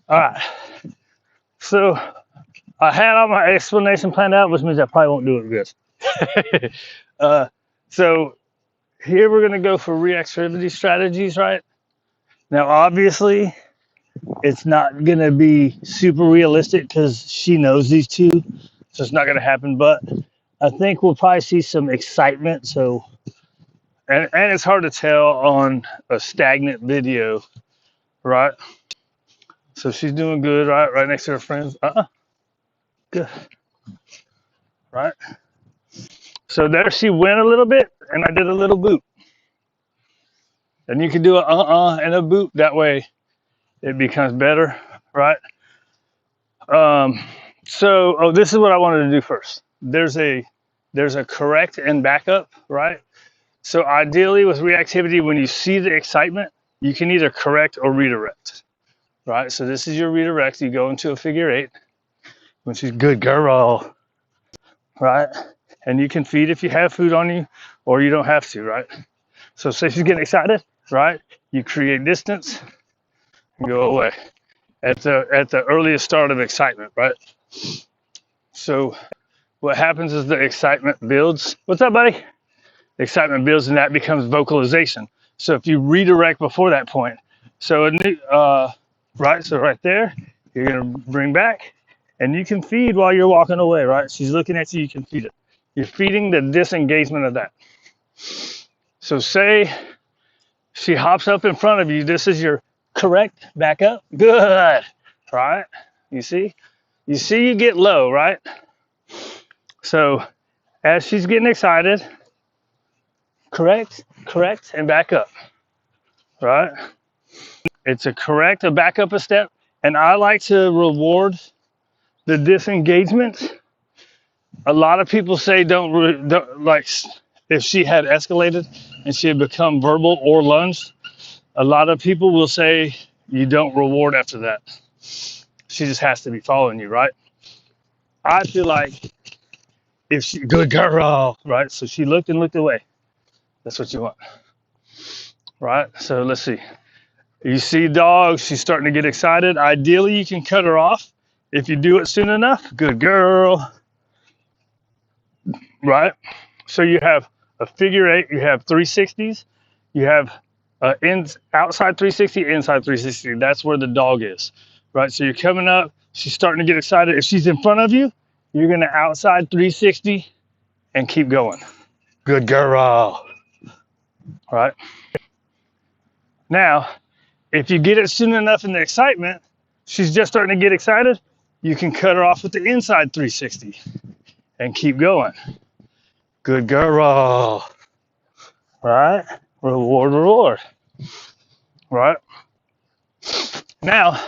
All right. So I had all my explanation planned out, which means I probably won't do it good. So here we're gonna go for reactivity strategies, right? Now, obviously, it's not gonna be super realistic because she knows these two, so it's not gonna happen. But I think we'll probably see some excitement. So, and it's hard to tell on a stagnant video, right? So she's doing good, right? Right next to her friends. Good, right? So there she went a little bit, and I did a little boot. And you can do a and a boot. That way, it becomes better, right? Um, so this is what I wanted to do first. There's a correct and backup, right? So ideally with reactivity, when you see the excitement, you can either correct or redirect, right? So this is your redirect. You go into a figure eight, which is good girl, right? And you can feed if you have food on you, or you don't have to, right? So say she's getting excited, right? You create distance and go away at the earliest start of excitement, right? So what happens is the excitement builds. What's up, buddy? The excitement builds, and that becomes vocalization. So if you redirect before that point, so right, so right there, you're gonna bring back, and you can feed while you're walking away, right? She's looking at you, you can feed it. You're feeding the disengagement of that. So say she hops up in front of you. This is your correct back up. Good, right? You see you get low, right? So as she's getting excited, correct, and back up, right? It's a correct, a back up a step. And I like to reward the disengagement. A lot of people say don't like, if she had escalated and she had become verbal or lunged, a lot of people will say you don't reward after that. She just has to be following you, right? I feel like if she, good girl, right? So she looked and looked away. That's what you want, right? So let's see. You see dog, she's starting to get excited. Ideally, you can cut her off. If you do it soon enough, good girl, right? So you have a figure eight, you have 360s, you have outside 360, inside 360. That's where the dog is, right? So you're coming up, she's starting to get excited. If she's in front of you, you're gonna outside 360 and keep going. Good girl, right? Now, if you get it soon enough in the excitement, she's just starting to get excited, you can cut her off with the inside 360 and keep going. Good girl, right? Reward, right? Now,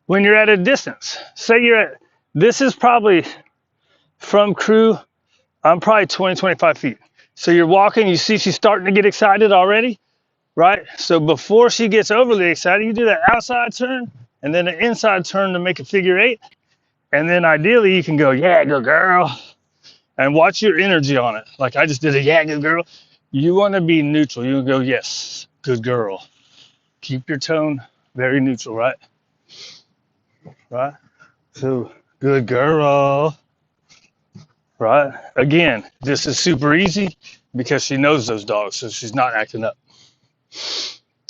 when you're at a distance, say you're at, this is probably from crew, I'm probably 20, 25 feet. So you're walking, you see she's starting to get excited already, right? So before she gets overly excited, you do that outside turn and then an inside turn to make a figure eight. And then ideally you can go, yeah, good girl. And watch your energy on it. Like I just did a yeah, good girl. You want to be neutral. You go, yes, good girl. Keep your tone very neutral, right? Right? So, good girl. Right? Again, this is super easy because she knows those dogs, so she's not acting up.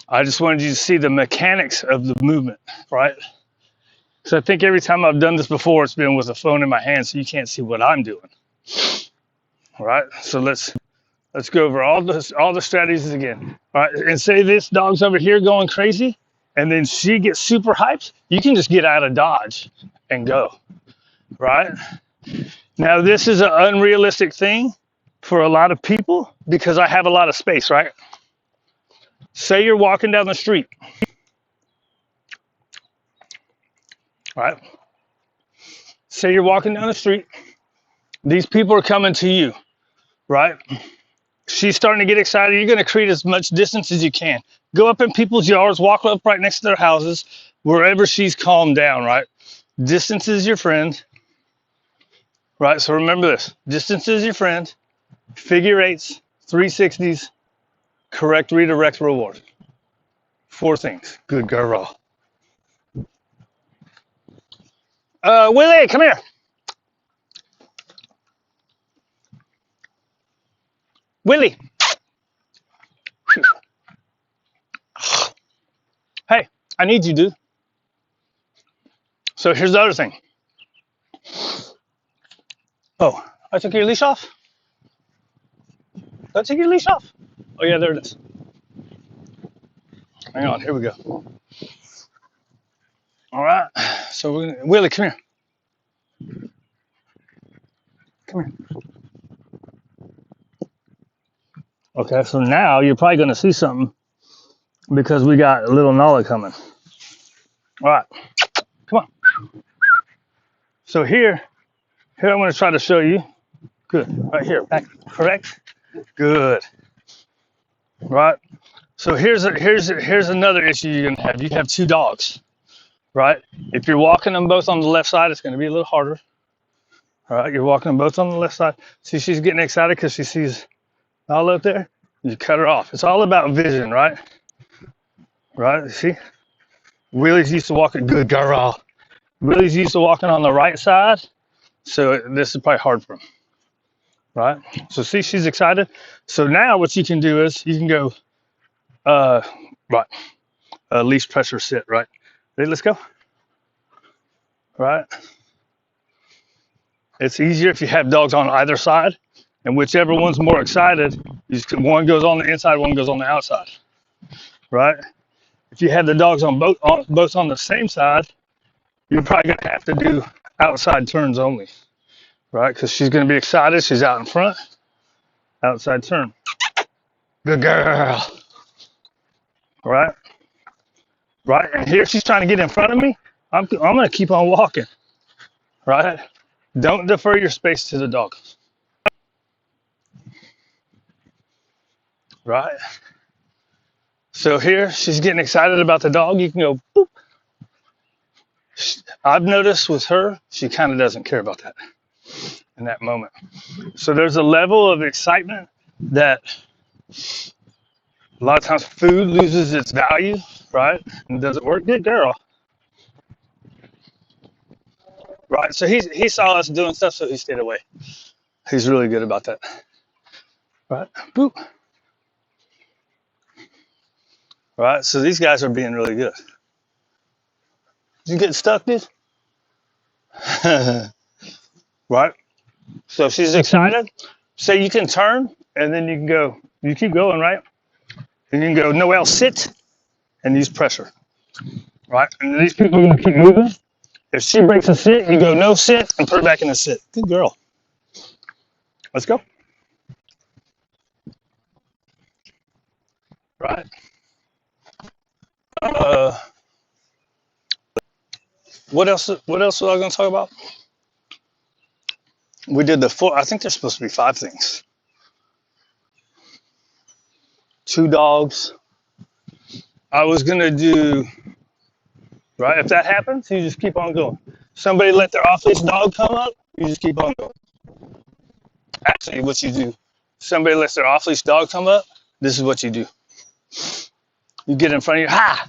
I just wanted you to see the mechanics of the movement, right? So I think every time I've done this before, it's been with a phone in my hand, so you can't see what I'm doing. All right, so let's go over all the strategies again. All right, and say this dog's over here going crazy, and then she gets super hyped. You can just get out of dodge and go. Right? Now this is an unrealistic thing for a lot of people because I have a lot of space, right? Say you're walking down the street. Right? Say you're walking down the street. These people are coming to you, right? She's starting to get excited. You're going to create as much distance as you can. Go up in people's yards, walk up right next to their houses, wherever she's calmed down, right? Distance is your friend, right? So remember this. Distance is your friend. Figure eights, 360s, correct, redirect, reward. 4 things. Good girl. Willie, come here. Willie. Hey, I need you, dude. So here's the other thing. Oh, I took your leash off? Did I take your leash off? Oh yeah, there it is. Hang on, here we go. All right, so we're gonna, Willie, come here. Come here. Okay, so now you're probably gonna see something because we got a little Noelle coming. All right, come on. So here I'm gonna try to show you. Good, right here, back, correct? Good. Right. So here's another issue you're gonna have. You have two dogs, right? If you're walking them both on the left side, it's gonna be a little harder. All right, you're walking them both on the left side. See, she's getting excited because she sees all up there. You cut her off. It's all about vision, right? Right. See, Willie's used to walking. Good girl. Willie's used to walking on the right side, so this is probably hard for him. Right. So see, she's excited. So now what you can do is you can go, right. Least pressure sit, right? Ready, let's go. Right. It's easier if you have dogs on either side, and whichever one's more excited, one goes on the inside, one goes on the outside. Right. If you had the dogs on both on the same side, you're probably gonna have to do outside turns only, right? Because she's gonna be excited. She's out in front. Outside turn. Good girl. Right. Right. And here she's trying to get in front of me. I'm gonna keep on walking. Right. Don't defer your space to the dog. Right. So here she's getting excited about the dog. You can go boop. I've noticed with her, she kind of doesn't care about that in that moment. So there's a level of excitement that a lot of times food loses its value, right? And does it work? Good girl. Right. So he saw us doing stuff, so he stayed away. He's really good about that. Right. Boop. Right. So these guys are being really good. Did you get stuck, dude? Right. So if she's excited, say you can turn and then you can go, you keep going, right? And you can go, Noelle, sit, and use pressure. Right? And these people are going to keep moving. If she breaks a sit, you go, no, sit, and put her back in a sit. Good girl. Let's go. Right. What else was I going to talk about? We did the four. I think there's supposed to be 5 things. 2 dogs. I was going to do, right? If that happens, you just keep on going. Somebody let their off-leash dog come up, you just keep on going. Actually, what you do, somebody lets their off-leash dog come up, this is what you do. You get in front of your, ha!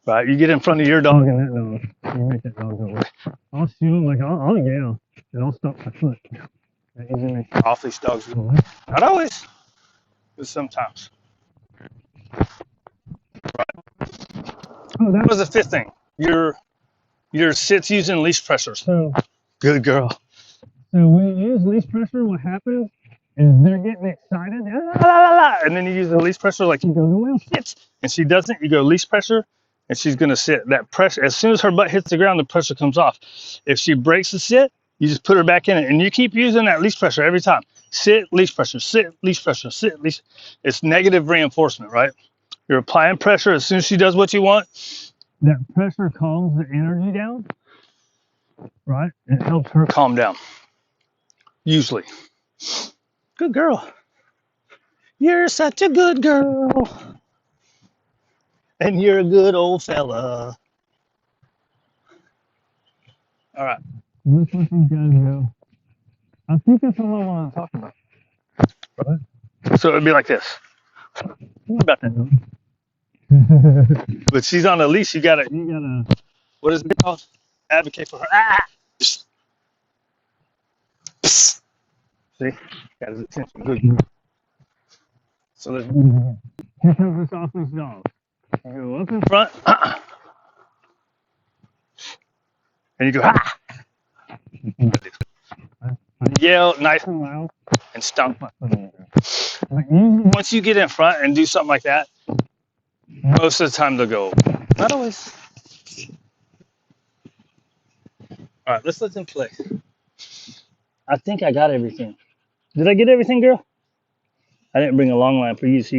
Right, you get in front of your dog and that dog, you make that dog go away. I'll shoot him, like, I'll yell, and I'll stop my foot. That usually makes off-leash dogs go away. Not always, but sometimes. Right. Oh, that was the 5th thing. Your sits using leash pressure. So, good girl. So when you use leash pressure, what happens is they're getting excited, and then you use the leash pressure, like you go, Noelle, sit, and she doesn't. You go leash pressure, and she's gonna sit. That pressure, as soon as her butt hits the ground, the pressure comes off. If she breaks the sit, you just put her back in it, and you keep using that leash pressure every time. Sit, leash pressure, sit, leash pressure, sit, leash. It's negative reinforcement, right? You're applying pressure. As soon as she does what you want, that pressure calms the energy down, right? It helps her calm down. Usually. Good girl. You're such a good girl. And you're a good old fella. All right. Let's let these guys go. I think that's all I want to talk about. Right? So it'd be like this. What about that? But she's on a leash. You gotta, what is it called? advocate for her. Ah! See? Got his attention. Good. So let's this off his dog. Go up in front. And you go, ah! Yell nice and loud and stomp. Once you get in front and do something like that, most of the time they'll go. Not always. All right, let's let them play. I think I got everything. Did I get everything, girl? I didn't bring a long line for you to see.